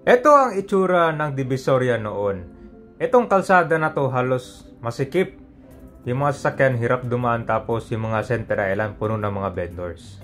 Ito ang itsura ng Divisoria noon. Itong kalsada na to halos masikip. Yung mga sasakyan hirap dumaan, tapos yung mga center island puno ng mga vendors.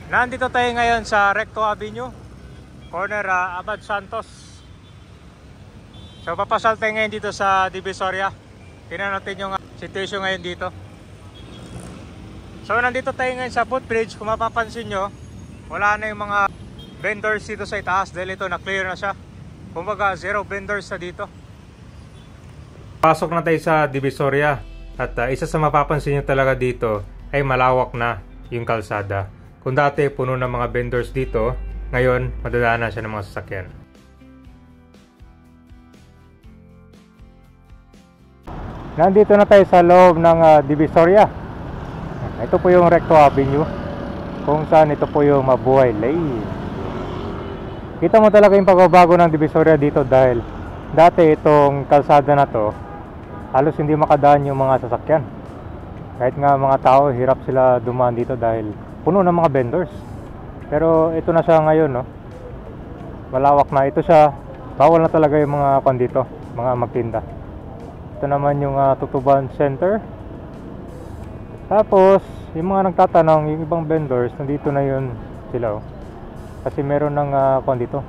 Nandito tayo ngayon sa Recto Avenue, corner Abad Santos. So papasal tayo ngayon dito sa Divisoria. Tingnan natin yung situation ngayon dito. So nandito tayo ngayon sa footbridge. Kung mapapansin nyo, wala na yung mga vendors dito sa itaas dahil ito na-clear na siya. Kumbaga zero vendors na dito. Pasok na tayo sa Divisoria. At isa sa mapapansin nyo talaga dito ay malawak na yung kalsada. Kung dati puno ng mga vendors dito, ngayon madadaanan siya ng mga sasakyan. Nandito na tayo sa loob ng Divisoria. Ito po yung Recto Avenue, kung saan ito po yung mabuhay lane. Kita mo talaga yung pagbabago ng Divisoria dito dahil dati itong kalsada na to halos hindi makadaan yung mga sasakyan. Kahit nga mga tao hirap sila dumaan dito dahil puno ng mga vendors. Pero ito na siya ngayon, no? Malawak na ito siya. Bawal na talaga yung mga dito, mga magtinda. Ito naman yung Tutuban Center. Tapos yung mga nagtatanong, yung ibang vendors, nandito na yun sila, oh. Kasi meron ng dito,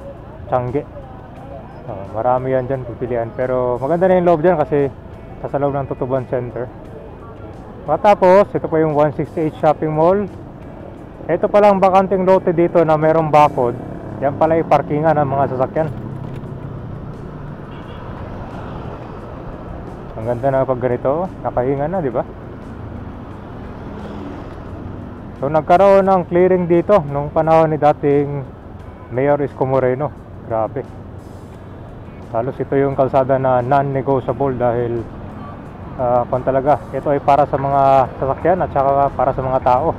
Tiangge. Marami yan dyan pipilian. Pero maganda na yung loob dyan kasi sa loob ng Tutuban Center. Tapos ito po yung 168 Shopping Mall. Ito palang bakanting lote dito na merong bakod. Yan pala yung parkingan ng mga sasakyan. Ang ganda na pag ganito, nakahinga na, di ba? So nagkaroon ng clearing dito nung panahon ni dating Mayor Isko Moreno. Grabe. Halos ito yung kalsada na non-negotiable dahil kung talaga, ito ay para sa mga sasakyan at saka para sa mga tao.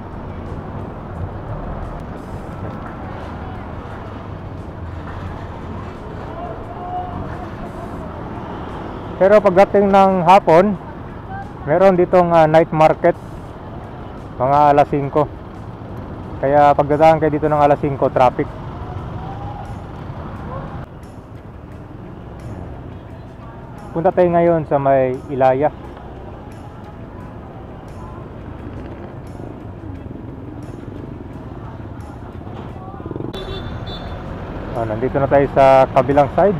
Pero pagdating ng hapon, meron ditong night market mga alas 5. Kaya pagdadaan kayo dito ng alas 5, traffic. Punta tayo ngayon sa may Ilaya. Nandito na tayo sa kabilang side.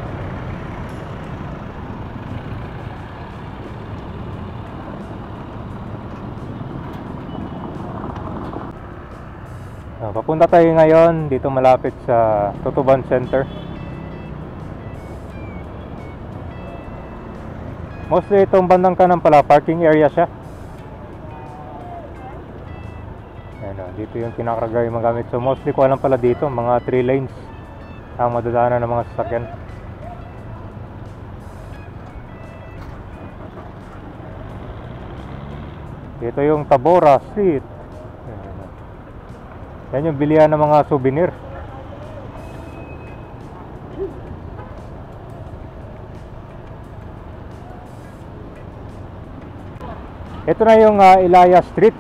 Papunta tayo ngayon dito malapit sa Tutuban Center. Mostly itong bandang kanan pala, parking area siya. Ayan, dito yung kinakarga yung mga gamit. So mostly ko alam pala dito, mga 3 lanes ang madadaanan ng mga sasakyan. Dito yung Tabora Street. Yan yung bilihan ng mga souvenir. Ito na yung Ilaya Street.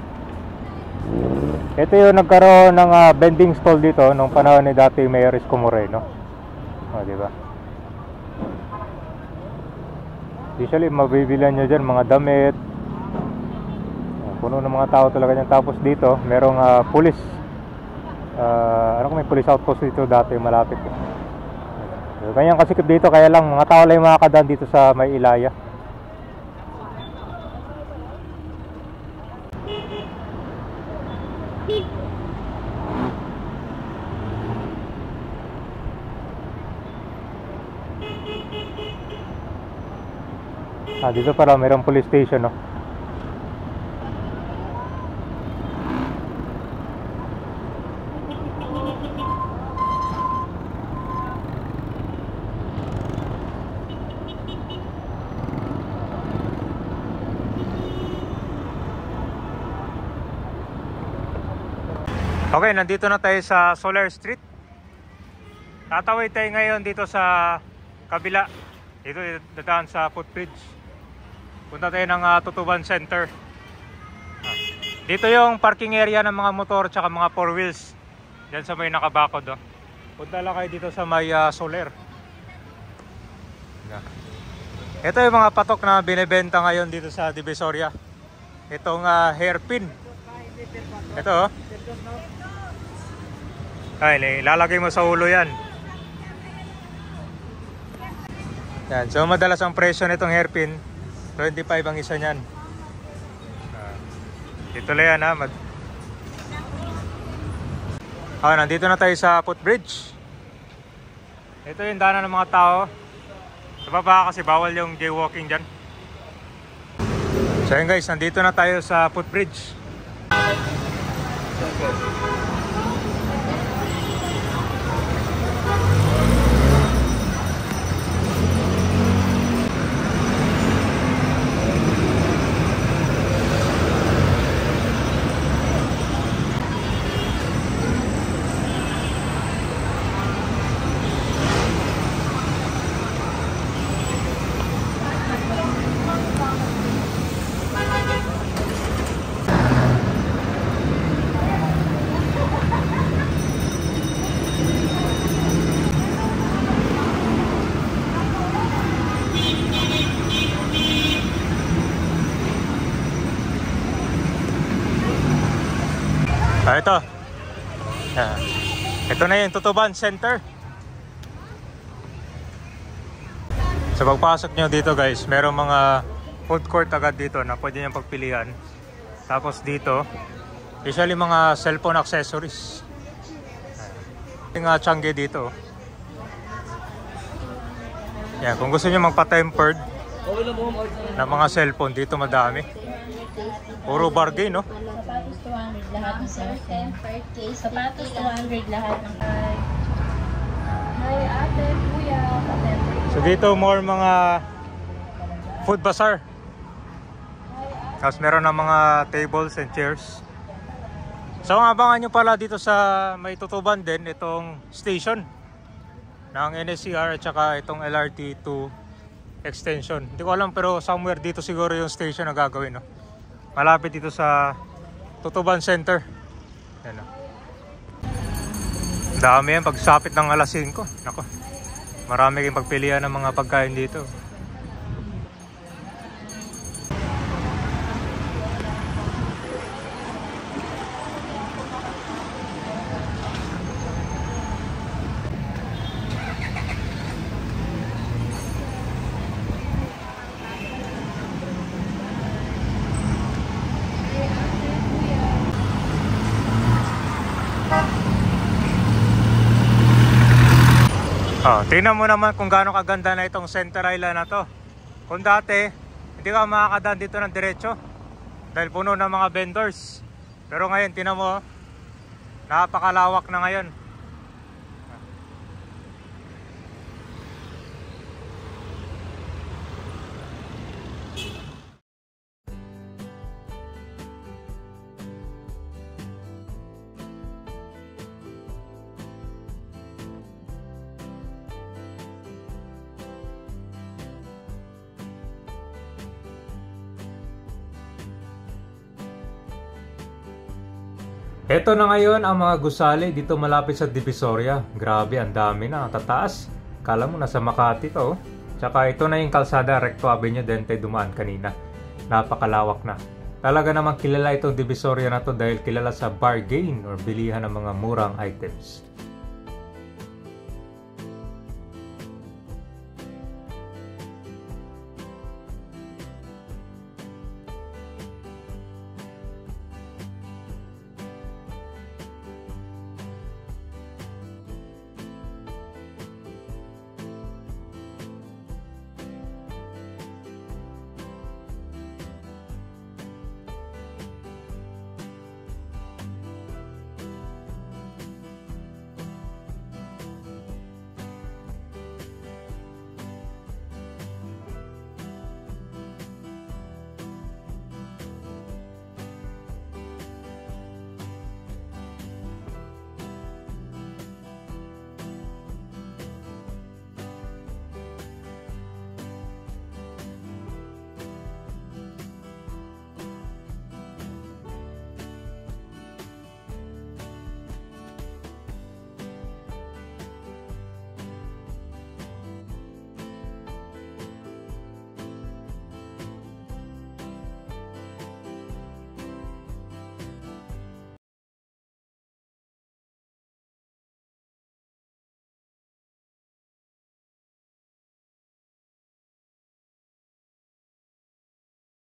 Ito yung nagkaroon ng vending stall dito nung panahon ni dati Mayor Isko Moreno. Diba? Usually mabibilan nyo dyan mga damit. Puno ng mga tao talaga dyan. Tapos dito merong police. May police outpost dito dati malapit. Ganyan kasikip dito, kaya lang mga tao lang makakadaan dito sa may Ilaya. Dito pala mayroong police station, no? Okay, nandito na tayo sa Solar Street. Tatawid tayo ngayon dito sa kabila. Dito dadaan sa footbridge. Punta tayo ng Tutuban Center. Dito yung parking area ng mga motor at mga 4 wheels. Diyan sa may nakabakod. Oh. Punta lang kayo dito sa may Solar. Ito yung mga patok na binibenta ngayon dito sa Divisoria. Itong hairpin. Ito, oh. Ay, ilalagay mo sa ulo yan. Yan. So madalas ang presyo nitong hairpin 25 ang isa niyan. Dito lang yan, ha. Nandito na tayo sa footbridge. Ito yung daanan ng mga tao. Sa baba kasi bawal yung jaywalking dyan. So yun guys, nandito na tayo sa footbridge. Ito na yung Tutuban Center. So pagpasok nyo dito guys, merong mga food court agad dito na pwede nyo pagpilian. Tapos dito, usually mga cellphone accessories. Yung Changi dito. Yan, kung gusto nyo magpa-tempered na mga cellphone, dito madami. Puro bargain, no? Sapatos 200 lahat ng sir. Per case. Sapatos 200 lahat ng kay. Hi ate, kuya. So dito more mga food bazaar. Tapos meron ng mga tables and chairs. So abangan nyo pala dito sa may Tutuban din itong station ng NSCR at saka itong LRT2 extension. Hindi ko alam pero somewhere dito siguro yung station na gagawin, no? Malapit dito sa Tutuban Center. Yan, no? Dami yan pagsapit ng alas 5. Nako, marami kayong pagpilian ng mga pagkain dito. Tingnan mo naman kung gaano kaganda na itong Center Island na to. Kung dati, hindi ka makakadaan dito ng diretso dahil puno ng mga vendors. Pero ngayon, tingnan mo, napakalawak na ngayon. Ito na ngayon ang mga gusali dito malapit sa Divisoria. Grabe, ang dami na, tataas. Kala mo nasa Makati to. Tsaka ito na yung kalsada, Recto Avenue din tayo dumaan kanina. Napakalawak na. Talaga namang kilala itong Divisoria na to dahil kilala sa bargain or bilihan ng mga murang items.